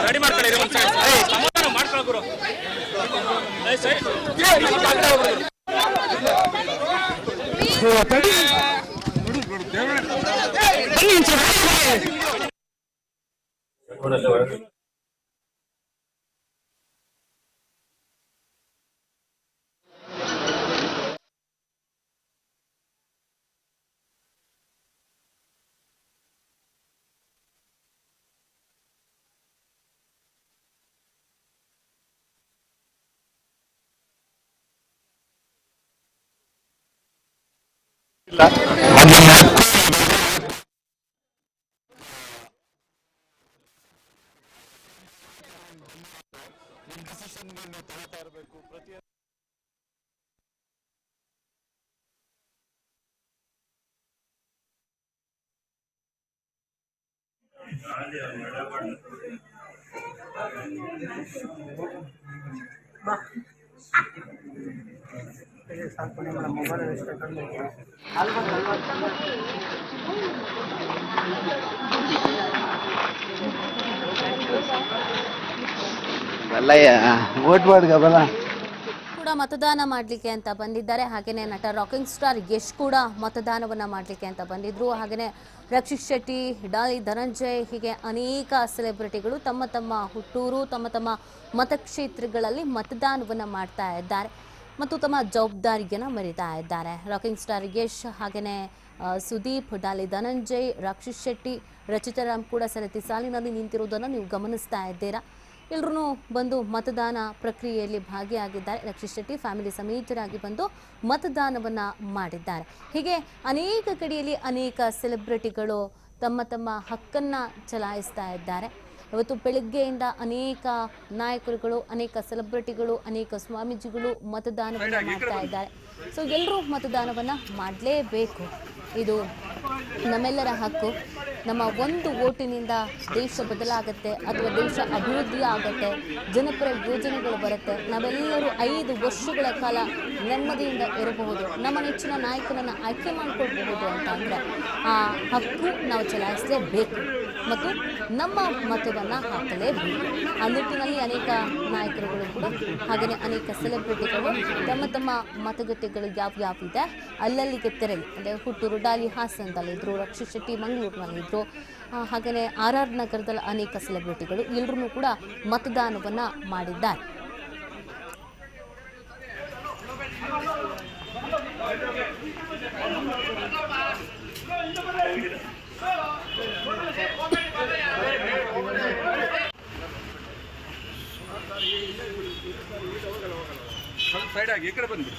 Ready ಮಾಡ್ಕೊಳ್ಳಿ ಮಾಡ್ಕೊಳ್ಳೋರು ಕೂಡ ಮತದಾನ ಮಾಡಲಿಕ್ಕೆ ಅಂತ ಬಂದಿದ್ದಾರೆ. ಹಾಗೇನೆ ನಟ ರಾಕಿಂಗ್ ಸ್ಟಾರ್ ಯಶ್ ಕೂಡ ಮತದಾನವನ್ನ ಮಾಡಲಿಕ್ಕೆ ಅಂತ ಬಂದಿದ್ರು. ಹಾಗೇನೆ ರಕ್ಷಿತ್ ಶೆಟ್ಟಿ, ಡಾಲಿ ಧನಂಜಯ್, ಹೀಗೆ ಅನೇಕ ಸೆಲೆಬ್ರಿಟಿಗಳು ತಮ್ಮ ತಮ್ಮ ಹುಟ್ಟೂರು, ತಮ್ಮ ತಮ್ಮ ಮತಕ್ಷೇತ್ರಗಳಲ್ಲಿ ಮತದಾನವನ್ನ ಮಾಡ್ತಾ ಇದ್ದಾರೆ ಮತ್ತು ತಮ್ಮ ಜವಾಬ್ದಾರಿಯನ್ನು ಮರಿತಾ ಇದ್ದಾರೆ. ರಾಕಿಂಗ್ ಸ್ಟಾರ್ ಯಶ್, ಹಾಗೇನೆ ಸುದೀಪ್, ಡಾಲಿ ಧನಂಜಯ್, ರಕ್ಷಿತ್ ಶೆಟ್ಟಿ, ರಚಿತಾರಾಮ್ ಕೂಡ ಸರತಿ ಸಾಲಿನಲ್ಲಿ ನಿಂತಿರುವುದನ್ನು ನೀವು ಗಮನಿಸ್ತಾ ಇದ್ದೀರಾ. ಎಲ್ಲರೂ ಬಂದು ಮತದಾನ ಪ್ರಕ್ರಿಯೆಯಲ್ಲಿ ಭಾಗಿಯಾಗಿದ್ದಾರೆ. ರಕ್ಷಿತ್ ಶೆಟ್ಟಿ ಫ್ಯಾಮಿಲಿ ಸಮೇತರಾಗಿ ಬಂದು ಮತದಾನವನ್ನು ಮಾಡಿದ್ದಾರೆ. ಹೀಗೆ ಅನೇಕ ಕಡೆಯಲ್ಲಿ ಅನೇಕ ಸೆಲೆಬ್ರಿಟಿಗಳು ತಮ್ಮ ತಮ್ಮ ಹಕ್ಕನ್ನು ಚಲಾಯಿಸ್ತಾ ಇದ್ದಾರೆ. ಇವತ್ತು ಬೆಳಗ್ಗೆಯಿಂದ ಅನೇಕ ನಾಯಕರುಗಳು, ಅನೇಕ ಸೆಲೆಬ್ರಿಟಿಗಳು, ಅನೇಕ ಸ್ವಾಮೀಜಿಗಳು ಮತದಾನವನ್ನು ಮಾಡ್ತಾ ಇದ್ದಾರೆ. ಸೊ ಎಲ್ಲರೂ ಮತದಾನವನ್ನು ಮಾಡಲೇಬೇಕು. ಇದು ನಮ್ಮೆಲ್ಲರ ಹಕ್ಕು. ನಮ್ಮ ಒಂದು ಓಟಿನಿಂದ ದೇಶ ಬದಲಾಗುತ್ತೆ ಅಥವಾ ದೇಶ ಅಭಿವೃದ್ಧಿ ಆಗುತ್ತೆ, ಜನಪರ ಯೋಜನೆಗಳು ಬರುತ್ತೆ. ನಾವೆಲ್ಲರೂ 5 ವರ್ಷಗಳ ಕಾಲ ನೆಮ್ಮದಿಯಿಂದ ಇರಬಹುದು, ನಮ್ಮ ನೆಚ್ಚಿನ ನಾಯಕನನ್ನು ಆಯ್ಕೆ ಮಾಡಿಕೊಳ್ಬಹುದು ಅಂತ ಅಂದರೆ ಆ ಹಕ್ಕು ನಾವು ಚಲಾಯಿಸಲೇಬೇಕು ಮತ್ತು ನಮ್ಮ ಮತವನ್ನು ಹಾಕಲೇಬೇಕು. ಆ ನಿಟ್ಟಿನಲ್ಲಿ ಅನೇಕ ನಾಯಕರುಗಳು ಕೂಡ ಹಾಗೆಯೇ ಅನೇಕ ಸೆಲೆಬ್ರಿಟಿಗಳು ತಮ್ಮ ತಮ್ಮ ಮತಗಟ್ಟೆಗಳು ಯಾವ್ಯಾವಿದೆ ಅಲ್ಲಲ್ಲಿಗೆ ತೆರಳಿ, ಅಂದರೆ ಹುಟ್ಟೂರು ಡಾಲಿ ಹಾಸನದಲ್ಲಿದ್ದರು, ರಕ್ಷಿತ್ ಶೆಟ್ಟಿ ಮಂಗಳೂರಿನಲ್ಲಿದ್ದರು, ಹಾಗೆಯೇ RR ನಗರದಲ್ಲಿ ಅನೇಕ ಸೆಲೆಬ್ರಿಟಿಗಳು ಎಲ್ಲರೂ ಕೂಡ ಮತದಾನವನ್ನು ಮಾಡಿದ್ದಾರೆ. ಸೈಡ್ ಆಗಿ ಈ ಕಡೆ ಬಂದ್ಬಿಡಿ.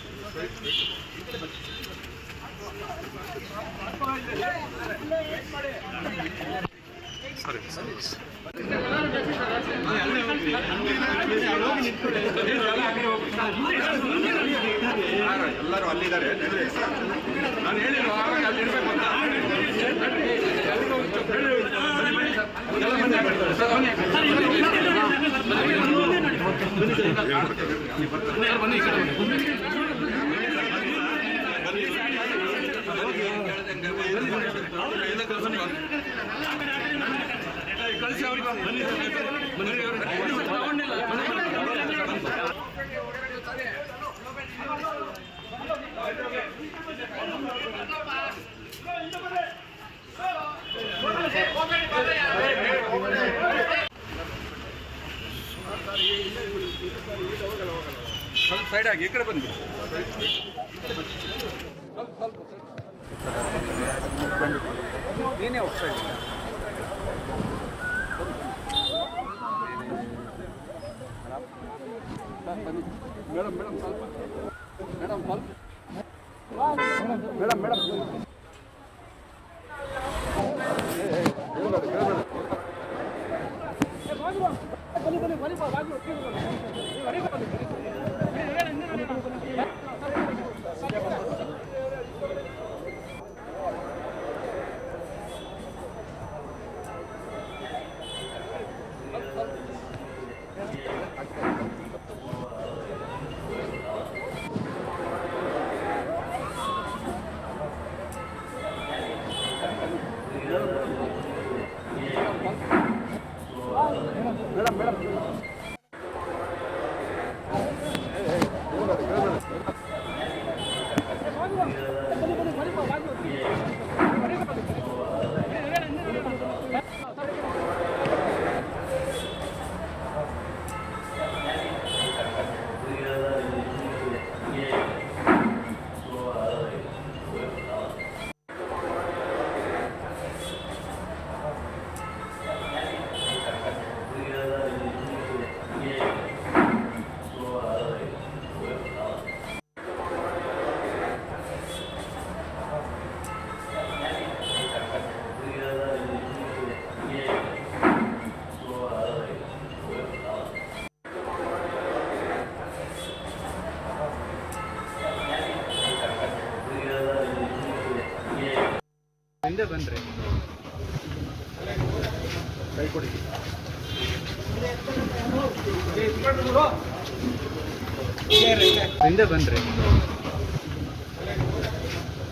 ಸರಿ ಎಲ್ಲರೂ ಅಲ್ಲಿದ್ದಾರೆ. ನಾನು ಹೇಳಿರುವ ಕಳಿಸಿ ಅವ್ರಿಗೆ ಸೈಡ್ ಆಗಿ ಈ ಕಡೆ ಬಂದ್ಬಿಡಿ. ನೀನೇ ಹೋಗ್ತಾ ಇದ್ದೀರಾ? ಮೇಡಮ್ ಮೇಡಮ್ ಸ್ವಲ್ಪ ಮೇಡಮ್ ಮೇಡಮ್ ಮೇಡಮ್ ಹಿಂದೆ ಬನ್ರಿ ಕೈ ಕೊಡಿ ಹಿಂದೆ ಬನ್ರಿ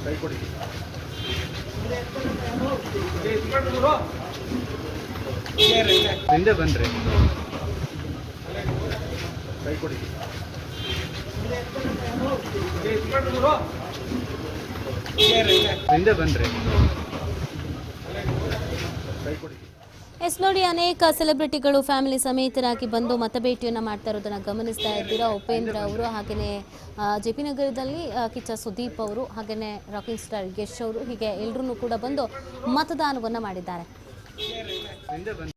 ಕೈ ಕೊಡಿ ಹಿಂದೆ ಬನ್ರಿ ಕೈ ಕೊಡಿ ಹಿಂದೆ ಬನ್ರಿ ಕೈ ಕೊಡಿ. ಎಸ್ ನೋಡಿ, ಅನೇಕ ಸೆಲೆಬ್ರಿಟಿಗಳು ಫ್ಯಾಮಿಲಿ ಸಮೇತರಾಗಿ ಬಂದು ಮತಭೇಟಿಯನ್ನು ಮಾಡ್ತಾ ಇರೋದನ್ನ ಗಮನಿಸ್ತಾ ಇದ್ದೀರಾ. ಉಪೇಂದ್ರ ಅವರು, ಹಾಗೆಯೇ JP ನಗರದಲ್ಲಿ ಕಿಚ್ಚ ಸುದೀಪ್ ಅವರು, ಹಾಗೆಯೇ ರಾಕಿಂಗ್ ಸ್ಟಾರ್ ಯಶ್ ಅವರು, ಹೀಗೆ ಎಲ್ಲರೂ ಕೂಡ ಬಂದು ಮತದಾನವನ್ನು ಮಾಡಿದ್ದಾರೆ. ಹಿಂದೆ ಬನ್ರಿ